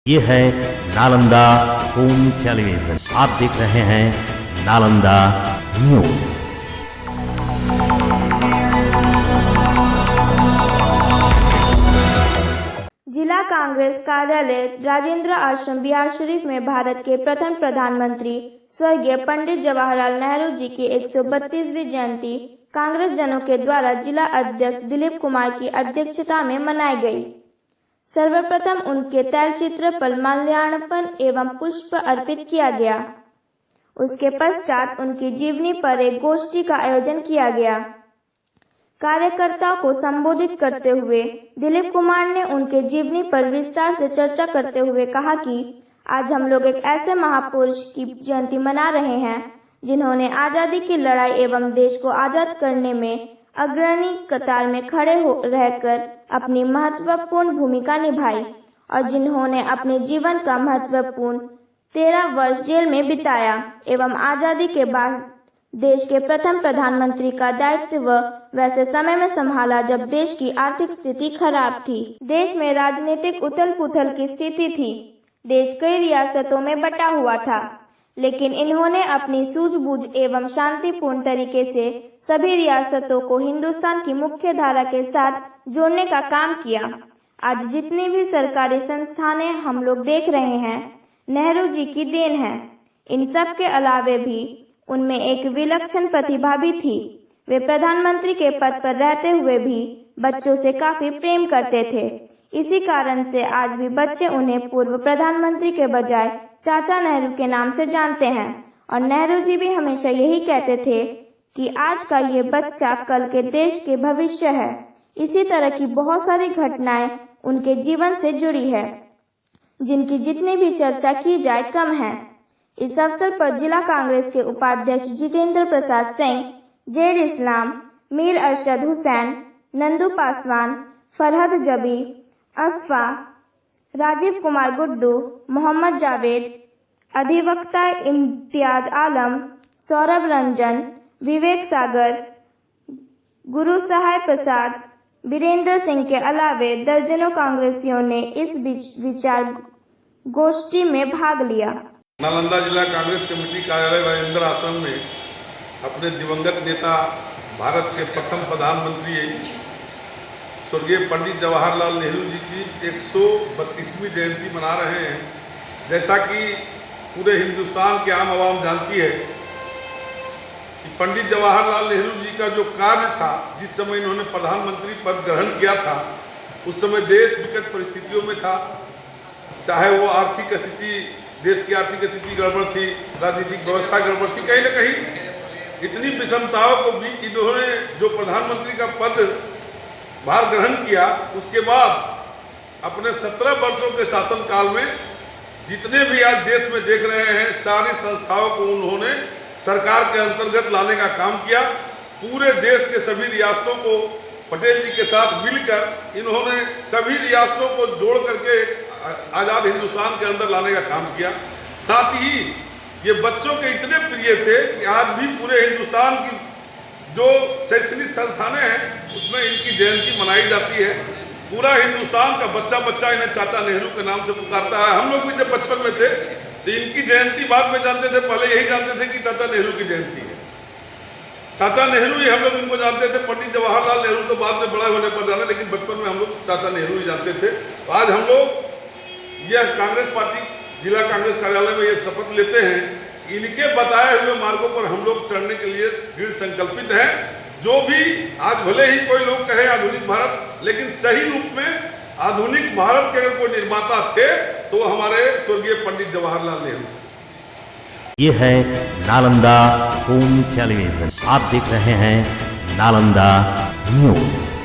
ये है Nalanda home television. आप देख रहे हैं नालंदा न्यूज। जिला कांग्रेस कार्यालय राजेंद्र आश्रम बिहार शरीफ में भारत के प्रथम प्रधानमंत्री स्वर्गीय पंडित जवाहरलाल नेहरू जी की 132वीं जयंती कांग्रेस जनों के द्वारा जिला अध्यक्ष दिलीप कुमार की अध्यक्षता में मनाई गई। सर्वप्रथम उनके तैलचित्र पर माल्यार्पण एवं पुष्प अर्पित किया गया। उसके पश्चात उनकी जीवनी पर एक गोष्ठी का आयोजन किया गया। कार्यकर्ताओं को संबोधित करते हुए दिलीप कुमार ने उनके जीवनी पर विस्तार से चर्चा करते हुए कहा कि आज हम लोग एक ऐसे महापुरुष की जयंती मना रहे हैं जिन्होंने आजादी की लड़ाई एवं देश को आजाद करने में अग्रणी कतार में खड़े रहकर अपनी महत्वपूर्ण भूमिका निभाई और जिन्होंने अपने जीवन का महत्वपूर्ण 13 वर्ष जेल में बिताया एवं आजादी के बाद देश के प्रथम प्रधानमंत्री का दायित्व वैसे समय में संभाला जब देश की आर्थिक स्थिति खराब थी। देश में राजनीतिक उथल पुथल की स्थिति थी। देश कई रियासतों में बटा हुआ था, लेकिन इन्होंने अपनी सूझबूझ एवं शांतिपूर्ण तरीके से सभी रियासतों को हिंदुस्तान की मुख्य धारा के साथ जोड़ने का काम किया। आज जितनी भी सरकारी संस्थानें हम लोग देख रहे हैं, नेहरू जी की देन है। इन सब के अलावे भी उनमें एक विलक्षण प्रतिभा भी थी। वे प्रधानमंत्री के पद पर रहते हुए भी बच्चों से काफी प्रेम करते थे। इसी कारण से आज भी बच्चे उन्हें पूर्व प्रधानमंत्री के बजाय चाचा नेहरू के नाम से जानते हैं और नेहरू जी भी हमेशा यही कहते थे कि आज का ये बच्चा कल के देश के भविष्य है। इसी तरह की बहुत सारी घटनाएं उनके जीवन से जुड़ी है, जिनकी जितनी भी चर्चा की जाए कम है। इस अवसर पर जिला कांग्रेस के उपाध्यक्ष जितेंद्र प्रसाद सिंह, जेड इस्लाम, मीर अरशद हुसैन, नंदू पासवान, फरहद जबी, असफा, राजीव कुमार गुड्डू, मोहम्मद जावेद, अधिवक्ता इम्तियाज आलम, सौरभ रंजन, विवेक सागर, गुरु सहाय प्रसाद, वीरेंद्र सिंह के अलावे दर्जनों कांग्रेसियों ने इस विचार गोष्ठी में भाग लिया। नालंदा जिला कांग्रेस कमेटी कार्यालय राजेंद्र आश्रम में अपने दिवंगत नेता भारत के प्रथम प्रधानमंत्री स्वर्गीय पंडित जवाहरलाल नेहरू जी की 132वीं जयंती मना रहे हैं। जैसा कि पूरे हिंदुस्तान के आम आवाम जानती है कि पंडित जवाहरलाल नेहरू जी का जो कार्य था, जिस समय इन्होंने प्रधानमंत्री पद ग्रहण किया था, उस समय देश विकट परिस्थितियों में था। चाहे वो आर्थिक स्थिति, देश की आर्थिक स्थिति गड़बड़ थी, राजनीतिक व्यवस्था गड़बड़ थी, कहीं न कहीं इतनी विषमताओं के बीच इन्होंने जो प्रधानमंत्री का पद भार ग्रहण किया, उसके बाद अपने 17 वर्षों के शासनकाल में जितने भी आज देश में देख रहे हैं, सारी संस्थाओं को उन्होंने सरकार के अंतर्गत लाने का काम किया। पूरे देश के सभी रियासतों को पटेल जी के साथ मिलकर इन्होंने सभी रियासतों को जोड़ करके आज़ाद हिंदुस्तान के अंदर लाने का काम किया। साथ ही ये बच्चों के इतने प्रिय थे कि आज भी पूरे हिंदुस्तान की जो शैक्षणिक संस्थानें हैं उसमें इनकी जयंती मनाई जाती है। पूरा हिंदुस्तान का बच्चा बच्चा इन्हें चाचा नेहरू के नाम से पुकारता है। हम लोग भी जब बचपन में थे तो इनकी जयंती बाद में जानते थे, पहले यही जानते थे कि चाचा नेहरू की जयंती है। चाचा नेहरू ही हम लोग इनको जानते थे। पंडित जवाहरलाल नेहरू तो बाद में बड़े होने पर जाने, लेकिन बचपन में हम लोग चाचा नेहरू ही जानते थे। तो आज हम लोग यह कांग्रेस पार्टी जिला कांग्रेस कार्यालय में ये शपथ लेते हैं, इनके बताए हुए मार्गों पर हम लोग चढ़ने के लिए दृढ़ संकल्पित हैं। जो भी आज भले ही कोई लोग कहे आधुनिक भारत, लेकिन सही रूप में आधुनिक भारत के अगर कोई निर्माता थे तो हमारे स्वर्गीय पंडित जवाहरलाल नेहरू। ये है नालंदा होम टेलीविजन। आप देख रहे हैं नालंदा न्यूज।